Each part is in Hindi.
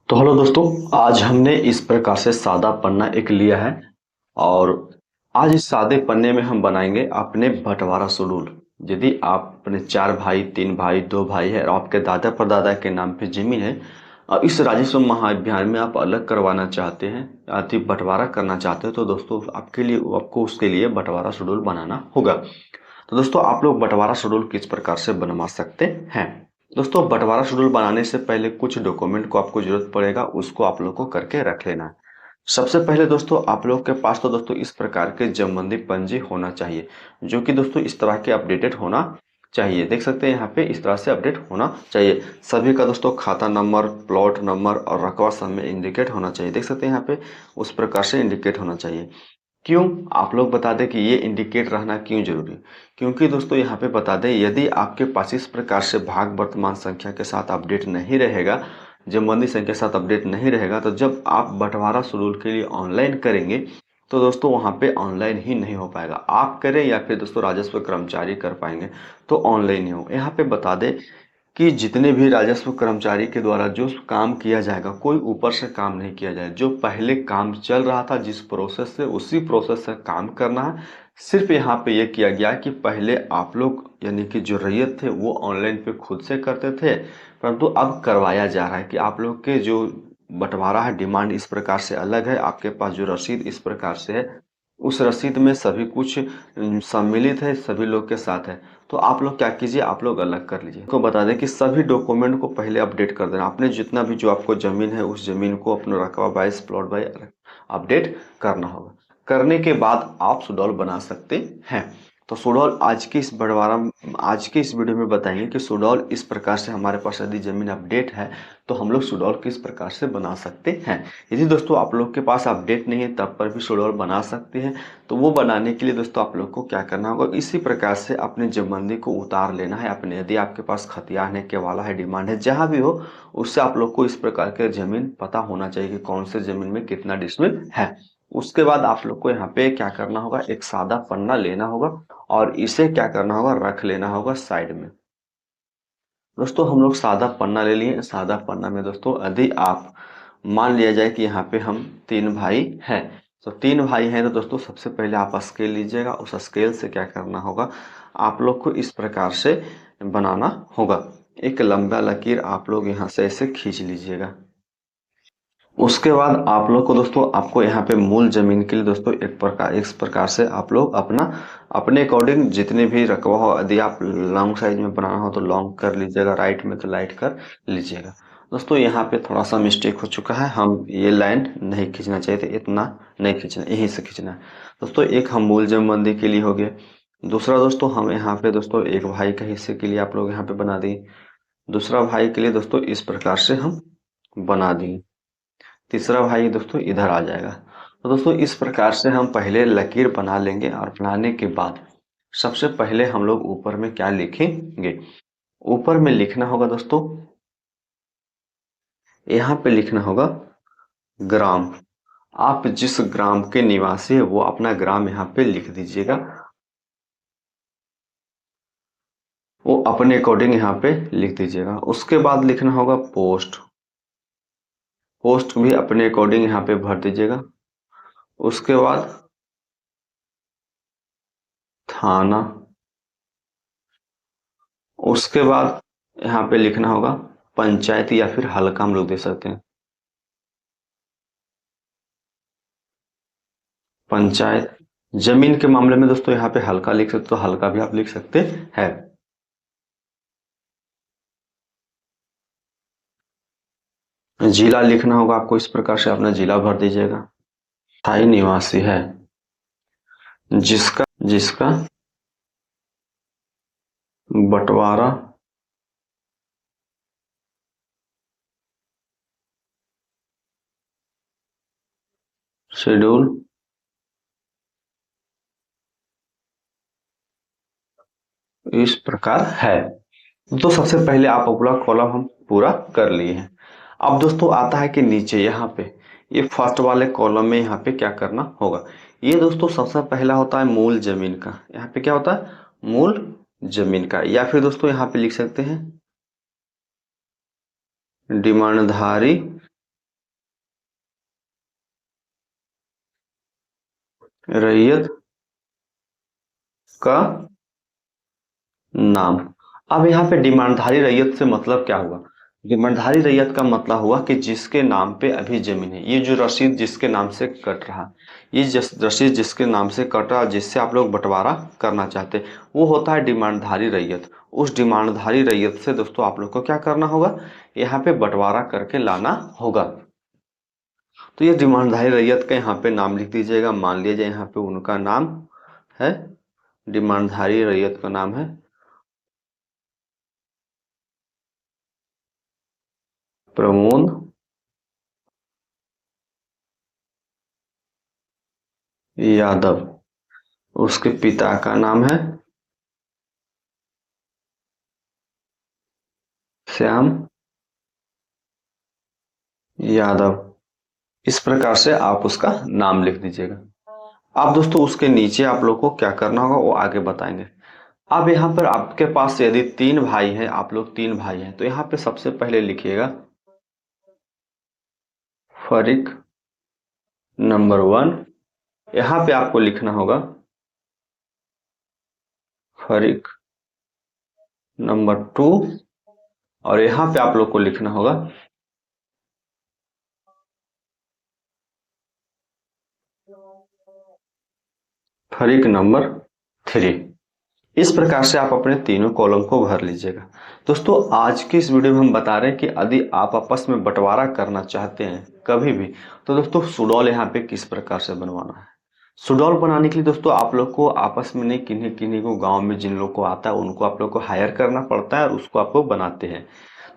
तो हेलो दोस्तों, आज हमने इस प्रकार से सादा पन्ना एक लिया है और आज इस सादे पन्ने में हम बनाएंगे अपने बंटवारा शेड्यूल। यदि आप अपने 4 भाई, 3 भाई, 2 भाई है और आपके दादा परदादा के नाम पे जमीन है और इस राजस्व महाअभियान में आप अलग करवाना चाहते हैं, आर्थिक बंटवारा करना चाहते हो, तो दोस्तों आपके लिए आपको उसके लिए बंटवारा शेड्यूल बनाना होगा। तो दोस्तों आप लोग बंटवारा शेड्यूल किस प्रकार से बनवा सकते हैं। दोस्तों बंटवारा शेड्यूल बनाने से पहले कुछ डॉक्यूमेंट को आपको जरूरत पड़ेगा, उसको आप लोग को करके रख लेना है। सबसे पहले दोस्तों आप लोग के पास तो दोस्तों इस प्रकार के जमबंदी पंजी होना चाहिए, जो कि दोस्तों इस तरह के अपडेटेड होना चाहिए। देख सकते हैं यहाँ पे इस तरह से अपडेट होना चाहिए। सभी का दोस्तों खाता नंबर, प्लॉट नंबर और रकबा सब में इंडिकेट होना चाहिए। देख सकते हैं यहाँ पे उस प्रकार से इंडिकेट होना चाहिए। क्यों, आप लोग बता दें कि ये इंडिकेट रहना क्यों जरूरी है। क्योंकि दोस्तों यहाँ पे बता दें, यदि आपके पास इस प्रकार से भाग वर्तमान संख्या के साथ अपडेट नहीं रहेगा, जमबंदी संख्या के साथ अपडेट नहीं रहेगा, तो जब आप बंटवारा शेड्यूल के लिए ऑनलाइन करेंगे तो दोस्तों वहाँ पे ऑनलाइन ही नहीं हो पाएगा। आप करें या फिर दोस्तों राजस्व कर्मचारी कर पाएंगे तो ऑनलाइन ही हो। यहाँ पे बता दें कि जितने भी राजस्व कर्मचारी के द्वारा जो काम किया जाएगा, कोई ऊपर से काम नहीं किया जाए। जो पहले काम चल रहा था जिस प्रोसेस से, उसी प्रोसेस से काम करना है। सिर्फ यहाँ पे ये किया गया कि पहले आप लोग यानी कि जो रैयत थे वो ऑनलाइन पे खुद से करते थे, परंतु अब करवाया जा रहा है कि आप लोग के जो बंटवारा है, डिमांड इस प्रकार से अलग है, आपके पास जो रसीद इस प्रकार से है, उस रसीद में सभी कुछ सम्मिलित है, सभी लोग के साथ है। तो आप लोग क्या कीजिए, आप लोग अलग कर लीजिए। तो बता दें कि सभी डॉक्यूमेंट को पहले अपडेट कर देना। आपने जितना भी जो आपको जमीन है उस जमीन को अपना रकबा वाइज, प्लॉट वाइज अपडेट करना होगा। करने के बाद आप शेड्यूल बना सकते हैं। तो शेड्यूल आज के इस वीडियो में बताएंगे कि शेड्यूल इस प्रकार से हमारे पास यदि जमीन अपडेट है तो हम लोग शेड्यूल किस प्रकार से बना सकते हैं। यदि दोस्तों आप लोग के पास अपडेट नहीं है तब पर भी शेड्यूल बना सकते हैं। तो वो बनाने के लिए दोस्तों आप लोग को क्या करना होगा, इसी प्रकार से अपने जमबंदी को उतार लेना है अपने। यदि आपके पास खतियान है, केवाला है, डिमांड है, जहां भी हो, उससे आप लोग को इस प्रकार के जमीन पता होना चाहिए कि कौन से जमीन में कितना डिसमिल है। उसके बाद आप लोग को यहाँ पे क्या करना होगा, एक सादा पन्ना लेना होगा और इसे क्या करना होगा, रख लेना होगा साइड में। दोस्तों हम लोग सादा पन्ना ले लिए। सादा पन्ना में दोस्तों यदि आप मान लिया जाए कि यहाँ पे हम 3 भाई हैं, तो 3 भाई हैं, तो दोस्तों सबसे पहले आप स्केल लीजिएगा। उस स्केल से क्या करना होगा, आप लोग को इस प्रकार से बनाना होगा। एक लंबा लकीर आप लोग यहाँ से ऐसे खींच लीजिएगा। उसके बाद आप लोग को दोस्तों, आपको यहाँ पे मूल जमीन के लिए दोस्तों इस प्रकार से आप लोग अपने अकॉर्डिंग जितने भी रकबा हो, यदि आप लॉन्ग साइज में बनाना हो तो लॉन्ग कर लीजिएगा, राइट में तो लाइट कर लीजिएगा। दोस्तों यहाँ पे थोड़ा सा मिस्टेक हो चुका है, हम ये लाइन नहीं खींचना चाहिए था, इतना नहीं खींचना, यहीं से खींचना है। दोस्तों एक हम मूल जमबंदी के लिए हो गया। दूसरा दोस्तों हम यहाँ पे दोस्तों एक भाई के हिस्से के लिए आप लोग यहाँ पे बना दिए। दूसरा भाई के लिए दोस्तों इस प्रकार से हम बना दिए। तीसरा भाई दोस्तों इधर आ जाएगा। तो दोस्तों इस प्रकार से हम पहले लकीर बना लेंगे और बनाने के बाद सबसे पहले हम लोग ऊपर में क्या लिखेंगे, ऊपर में लिखना होगा दोस्तों, यहाँ पे लिखना होगा ग्राम। आप जिस ग्राम के निवासी है वो अपना ग्राम यहाँ पे लिख दीजिएगा। वो अपने अकॉर्डिंग यहाँ पे लिख दीजिएगा। उसके बाद लिखना होगा पोस्ट। पोस्ट भी अपने अकॉर्डिंग यहाँ पे भर दीजिएगा। उसके बाद थाना। उसके बाद यहाँ पे लिखना होगा पंचायत या फिर हल्का हम लोग दे सकते हैं, पंचायत। जमीन के मामले में दोस्तों यहाँ पे हल्का लिख सकते, तो हल्का भी आप लिख सकते हैं। जिला लिखना होगा आपको, इस प्रकार से अपना जिला भर दीजिएगा। स्थायी निवासी है जिसका जिसका बंटवारा शेड्यूल इस प्रकार है। तो सबसे पहले आप अगला कॉलम हम पूरा कर लिए हैं। अब दोस्तों आता है कि नीचे यहाँ पे ये फर्स्ट वाले कॉलम में यहाँ पे क्या करना होगा। ये दोस्तों सबसे पहला होता है मूल जमीन का। यहाँ पे क्या होता है, मूल जमीन का, या फिर दोस्तों यहाँ पे लिख सकते हैं डिमांडधारी रैयत का नाम। अब यहाँ पे डिमांडधारी रैयत से मतलब क्या हुआ? डिमांडधारी रैयत का मतलब हुआ कि जिसके नाम पे अभी जमीन है, ये जो रसीद जिसके नाम से कट रहा, ये रसीद जिसके नाम से कट रहा, जिससे आप लोग बंटवारा करना चाहते, वो होता है डिमांडधारी रैयत। उस डिमांडधारी रैयत से दोस्तों आप लोग को क्या करना होगा? यहाँ पे बंटवारा करके लाना होगा। तो ये डिमांडधारी रैयत का यहाँ पे नाम लिख दीजिएगा। मान लीजिए यहाँ पे उनका नाम है, डिमांडधारी रैयत का नाम है प्रमोद यादव। उसके पिता का नाम है श्याम यादव। इस प्रकार से आप उसका नाम लिख दीजिएगा। अब दोस्तों उसके नीचे आप लोग को क्या करना होगा वो आगे बताएंगे। अब यहाँ पर आपके पास यदि तीन भाई हैं, आप लोग तीन भाई हैं, तो यहाँ पे सबसे पहले लिखिएगा फरीक नंबर वन। यहाँ पे आपको लिखना होगा फरीक नंबर टू। और यहाँ पे आप लोग को लिखना होगा फरीक नंबर थ्री। इस प्रकार से आप अपने तीनों कॉलम को भर लीजिएगा। दोस्तों आज की इस वीडियो में हम बता रहे हैं कि यदि आप आपस में बंटवारा करना चाहते हैं कभी भी, तो दोस्तों सुडौल यहाँ पे किस प्रकार से बनवाना है। सुडौल बनाने के लिए दोस्तों आप लोग को आपस में नहीं, किन्हीं किन्हीं को गांव में जिन लोग को आता है उनको आप लोग को हायर करना पड़ता है और उसको आप लोग बनाते हैं।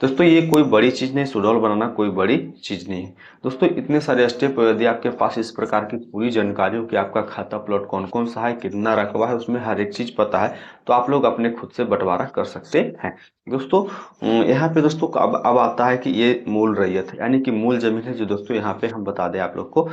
दोस्तों ये कोई बड़ी चीज नहीं, सुडौल बनाना कोई बड़ी चीज नहीं है। दोस्तों इतने सारे स्टेप, यदि आपके पास इस प्रकार की पूरी जानकारी हो कि आपका खाता प्लॉट कौन कौन सा है, कितना रकबा है, उसमें हर एक चीज पता है, तो आप लोग अपने खुद से बंटवारा कर सकते हैं। दोस्तों यहाँ पे दोस्तों अब आता है कि ये मूल रैयत है, यानी कि मूल जमीन है, जो दोस्तों यहाँ पे हम बता दें आप लोग को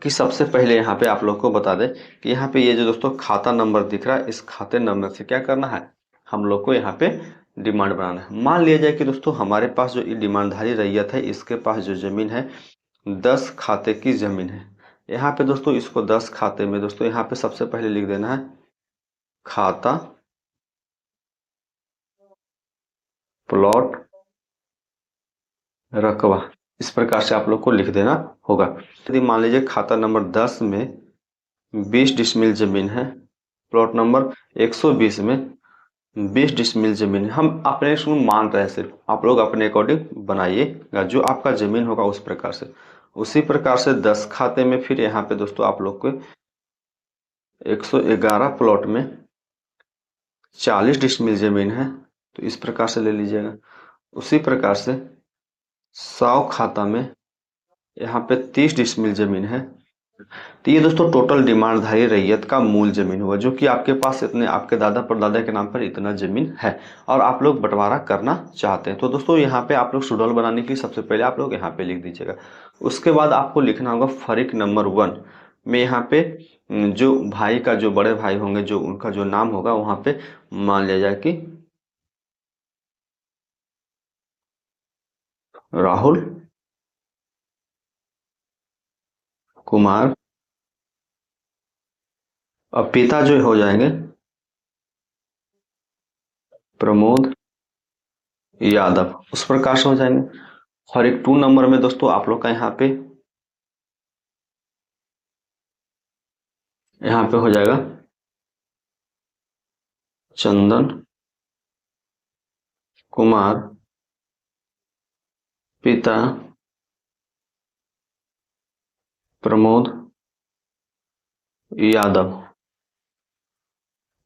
कि सबसे पहले यहाँ पे आप लोग को बता दें कि यहाँ पे ये जो दोस्तों खाता नंबर दिख रहा है, इस खाते नंबर से क्या करना है, हम लोग को यहाँ पे डिमांड बनाना है। मान लिया जाए कि दोस्तों हमारे पास जो ये डिमांडधारी रैयत है, इसके पास जो जमीन है 10 खाते की जमीन है। यहाँ पे दोस्तों इसको 10 खाते में दोस्तों यहाँ पे सबसे पहले लिख देना है खाता प्लॉट रकबा। इस प्रकार से आप लोग को लिख देना होगा। यदि मान लीजिए खाता नंबर 10 में 20 डिसमिल जमीन है, प्लॉट नंबर 120 में 20 डिसमिल जमीन है, हम अपने इसमें मान रहे हैं, सिर्फ आप लोग अपने अकॉर्डिंग बनाइएगा जो आपका जमीन होगा उस प्रकार से। उसी प्रकार से 10 खाते में फिर यहाँ पे दोस्तों आप लोग को 111 प्लॉट में 40 डिसमिल जमीन है, तो इस प्रकार से ले लीजिएगा। उसी प्रकार से 100 खाता में यहाँ पे 30 डिसमिल जमीन है। तो ये दोस्तों टोटल डिमांडधारी रैयत का मूल जमीन हुआ, जो कि आपके पास इतने, आपके दादा परदादा के नाम पर इतना जमीन है और आप लोग बंटवारा करना चाहते हैं। तो दोस्तों यहाँ पे आप लोग सुडौल बनाने की सबसे पहले आप लोग यहाँ पे लिख दीजिएगा। उसके बाद आपको लिखना होगा फरीक नंबर वन में यहाँ पे जो भाई का, जो बड़े भाई होंगे, जो उनका जो नाम होगा वहां पे मान लिया जाए कि राहुल कुमार, और पिता जो हो जाएंगे प्रमोद यादव। उस प्रकार से हो जाएंगे। और एक 2 नंबर में दोस्तों आप लोग का यहाँ पे हो जाएगा चंदन कुमार, पिता प्रमोद यादव।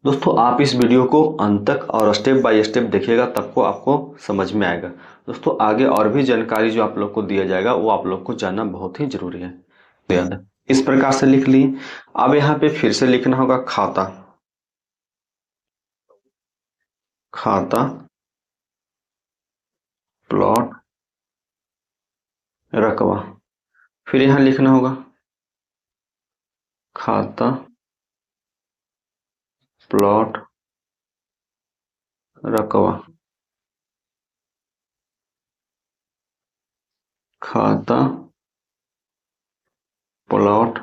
दोस्तों आप इस वीडियो को अंत तक और स्टेप बाय स्टेप देखिएगा, तब को आपको समझ में आएगा। दोस्तों आगे और भी जानकारी जो आप लोग को दिया जाएगा वो आप लोग को जानना बहुत ही जरूरी है। तो याद इस प्रकार से लिख लिए। अब यहाँ पे फिर से लिखना होगा खाता, खाता प्लॉट रकबा। फिर यहाँ लिखना होगा खाता प्लॉट रकबा, खाता प्लॉट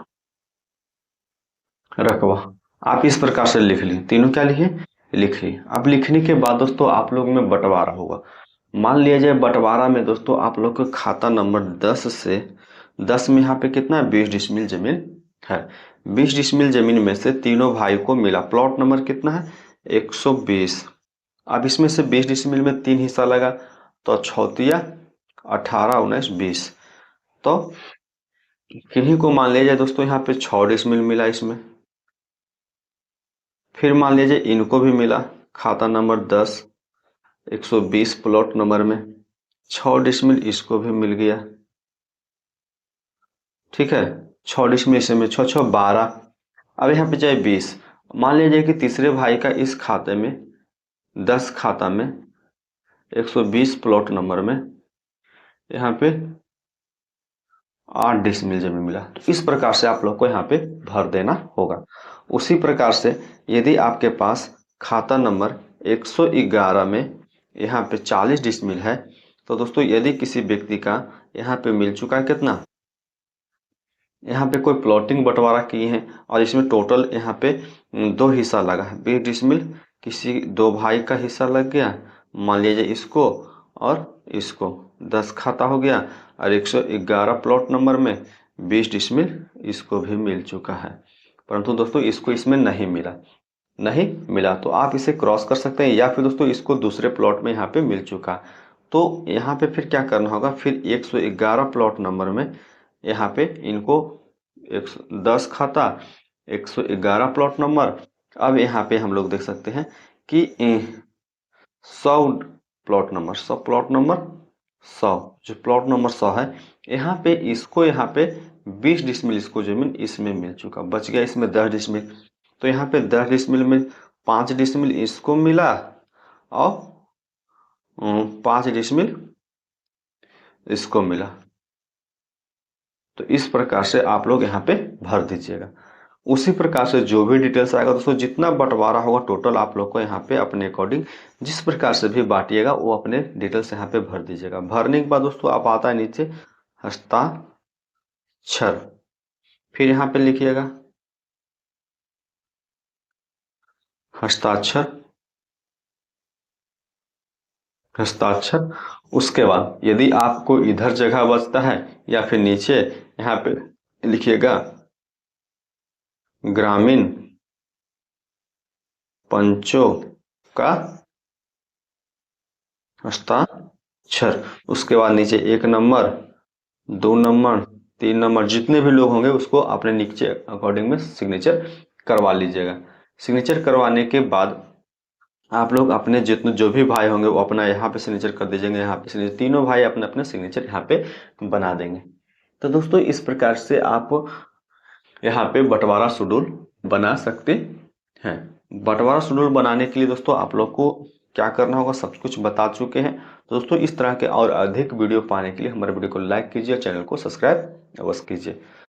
रकबा। आप इस प्रकार से लिख ली, तीनों क्या लिखे, लिख ली। अब लिखने के बाद दोस्तों आप लोग में बंटवारा होगा। मान लिया जाए बंटवारा में दोस्तों आप लोग का खाता नंबर 10 से 10 में यहाँ पे कितना है, 20 डिसमिल जमीन है। 20 डिसमिल जमीन में से तीनों भाई को मिला, प्लॉट नंबर कितना है, 120। अब इसमें से 20 डिसमिल में 3 हिस्सा लगा, तो छौतिया 18 19 20। तो किन्हीं को मान लिया जाए दोस्तों यहाँ पे 6 डिसमिल मिला इसमें। फिर मान लीजिए इनको भी मिला, खाता नंबर 10 120 प्लॉट नंबर में 6 डिसमिल इसको भी मिल गया। ठीक है, 6 डिसमिल इसमें 6 6 12। अब यहाँ पे चाहे 20। मान लीजिए कि तीसरे भाई का इस खाते में 10 खाता में 120 प्लॉट नंबर में यहाँ पे 8 डिसमिल जमीन मिला। तो इस प्रकार से आप लोग को यहाँ पे भर देना होगा। उसी प्रकार से यदि आपके पास खाता नंबर 111 में यहाँ पे 40 डिसमिल है, तो दोस्तों यदि किसी व्यक्ति का यहाँ पे मिल चुका है कितना, यहाँ पे कोई प्लॉटिंग बंटवारा किए हैं और इसमें टोटल यहाँ पे 2 हिस्सा लगा है, 20 डिसमिल किसी 2 भाई का हिस्सा लग गया, मान लीजिए इसको और इसको 10 खाता हो गया, और 111 प्लॉट नंबर में 20 डिसमिल इसको भी मिल चुका है। परंतु दोस्तों इसको इसमें नहीं मिला, नहीं मिला तो आप इसे क्रॉस कर सकते हैं, या फिर दोस्तों इसको दूसरे प्लॉट में यहाँ पे मिल चुका। तो यहाँ पे फिर क्या करना होगा, फिर 111 प्लॉट नंबर में यहाँ पे इनको 110 खाता 111 प्लॉट नंबर। अब यहाँ पे हम लोग देख सकते हैं कि 100 प्लॉट नंबर 100 प्लॉट नंबर 100, जो प्लॉट नंबर 100 है यहाँ पे इसको यहाँ पे 20 डिसमिल इसको जमीन इसमें मिल चुका, बच गया इसमें 10 डिसमिल। तो यहाँ पे 10 डिसमिल में 5 डिसमिल इसको मिला और 5 डिसमिल इसको मिला। तो इस प्रकार से आप लोग यहाँ पे भर दीजिएगा। उसी प्रकार से जो भी डिटेल्स आएगा दोस्तों, जितना बंटवारा होगा टोटल आप लोग को यहाँ पे अपने अकॉर्डिंग जिस प्रकार से भी बांटिएगा वो अपने डिटेल्स यहाँ पे भर दीजिएगा। भरने के बाद दोस्तों आप आता है नीचे हस्ताक्षर, फिर यहाँ पे लिखिएगा हस्ताक्षर, हस्ताक्षर। उसके बाद यदि आपको इधर जगह बचता है या फिर नीचे यहाँ पे लिखिएगा ग्रामीण पंचों का हस्ताक्षर। उसके बाद नीचे 1 नंबर 2 नंबर 3 नंबर जितने भी लोग होंगे उसको अपने नीचे अकॉर्डिंग में सिग्नेचर करवा लीजिएगा। सिग्नेचर करवाने के बाद आप लोग अपने जितने जो भी भाई होंगे वो अपना यहाँ पे सिग्नेचर कर दीजिएंगे, यहाँ पे सिग्नेचर, तीनों भाई अपने अपने सिग्नेचर यहाँ पे बना देंगे। तो दोस्तों इस प्रकार से आप यहाँ पे बंटवारा शेड्यूल बना सकते हैं। बंटवारा शेड्यूल बनाने के लिए दोस्तों आप लोग को क्या करना होगा सब कुछ बता चुके हैं। दोस्तों इस तरह के और अधिक वीडियो पाने के लिए हमारे वीडियो को लाइक कीजिए, चैनल को सब्सक्राइब अवश्य कीजिए।